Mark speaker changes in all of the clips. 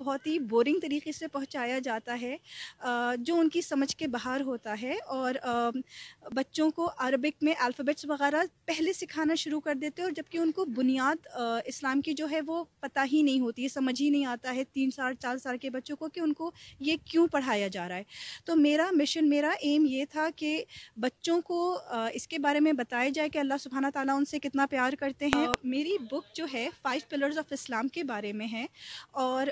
Speaker 1: بہت ہی بورنگ طریقے سے پہنچایا جاتا ہے جو ان کی سمجھ کے باہر ہوتا ہے، اور بچوں کو عربک میں الفابیٹس وغیرہ پہلے سکھانا شروع کر دیتے ہیں، اور جبکہ ان کو بنیاد اسلام کی جو ہے وہ پتہ ہی نہیں ہوتی ہے، سمجھ ہی نہیں آتا ہے 3 سال 4 سال کے بچوں کو کہ ان کو یہ کیوں پڑھایا جا رہا ہے۔ تو میرا مشن، میرا ایم یہ تھا کہ بچوں کو اس کے بارے میں بتایا جائے کہ اللہ سبحانہ تعالیٰ ان سے کتنا پیار کرتے ہیں۔ میری بک جو ہے 5 پلرز آف اسلام کے بارے میں ہے، اور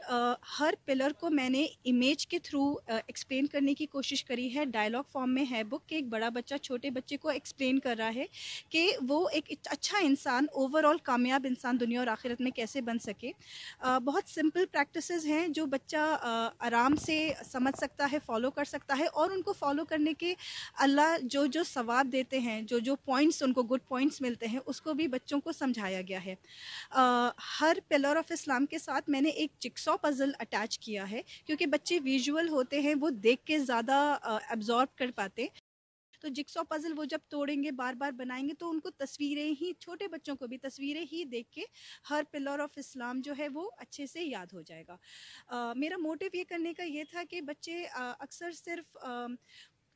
Speaker 1: ہر پلر کو میں نے امیج کے تھرو ایکسپلین کرنے کی کوشش کری ہے۔ ڈائلاگ فارم میں ہے بک کہ ایک بڑا بچہ چھوٹے بچے کو ایکسپلین کر رہا ہے کہ وہ ایک اچھا انسان، اوور آل کامیاب انسان دنیا اور آخرت میں کیسے بن سکے۔ بہت سمپل پریکٹسز ہیں جو بچہ آرام سے سمجھ سکتا ہے، فالو کر سکتا ہے، اور ان کو فالو کرنے کے اللہ جو ثواب دیتے ہیں، جو پوائنٹس ان کو گڈ پوائنٹس ملتے ہیں، اس کو بھی بچوں کو سمجھایا گیا ہے۔ ہر پلر آف اسلام کے ساتھ میں نے ایک جگسا پزل اٹیچ کیا ہے، کیونکہ بچے ویژول ہوتے ہیں، وہ دیکھ کے زیادہ ایبزارب کر پاتے۔ تو جگسا پزل وہ جب توڑیں گے، بار بار بنائیں گے، تو ان کو تصویریں ہی، چھوٹے بچوں کو بھی تصویریں ہی دیکھ کے ہر پلر آف اسلام جو ہے وہ اچھے سے یاد ہو جائے گا۔ میرا موٹیو یہ کرنے کا یہ تھا کہ بچے اکثر صرف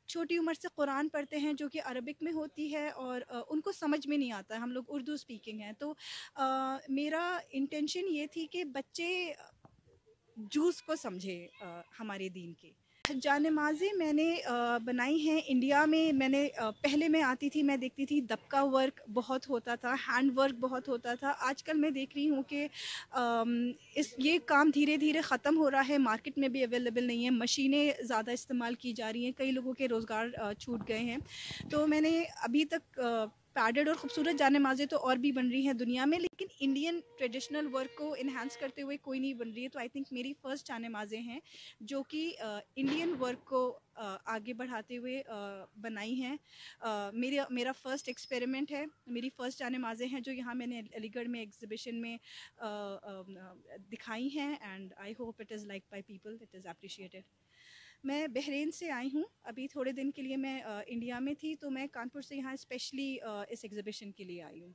Speaker 1: چھوٹی عمر سے قرآن پڑھتے ہیں جو کہ عربک میں ہوتی ہے، اور ان کو سمجھ میں نہیں آتا، ہم لوگ اردو اسپیکنگ ہیں، تو میرا انٹینشن یہ تھی کہ بچے جوز کو سمجھے ہمارے دین کے۔ جانمازیں میں نے بنائی ہیں انڈیا میں نے پہلے میں آتی تھی، میں دیکھتی تھی دبکا ورک بہت ہوتا تھا، ہینڈ ورک بہت ہوتا تھا۔ آج کل میں دیکھ رہی ہوں کہ یہ کام دھیرے دھیرے ختم ہو رہا ہے، مارکیٹ میں بھی اویلیبل نہیں ہے، مشینیں زیادہ استعمال کی جا رہی ہیں، کئی لوگوں کے روزگار چھوٹ گئے ہیں۔ تو میں نے ابھی تک پیڈڈ اور خوبصورت جانمازیں تو اور بھی بن رہی ہیں دنیا میں، لیکن انڈین ٹریڈیشنل ورک کو انہانس کرتے ہوئے کوئی نہیں بن رہی ہے۔ تو آئی تھنک میری فرسٹ جانمازیں ہیں جو کہ انڈین ورک کو آگے بڑھاتے ہوئے بنائی ہیں۔ میرا فرسٹ ایکسپیریمنٹ ہے، میری فرسٹ جانمازیں ہیں جو یہاں میں نے علی گڑھ میں ایگزیبیشن میں دکھائی ہیں، and I hope it is like by people, it is appreciated. میں بحرین سے آئی ہوں، ابھی تھوڑے دن کے لیے میں انڈیا میں تھی، تو میں کانپور سے یہاں اسپیشلی اس ایگزیبیشن کے لیے آئی ہوں۔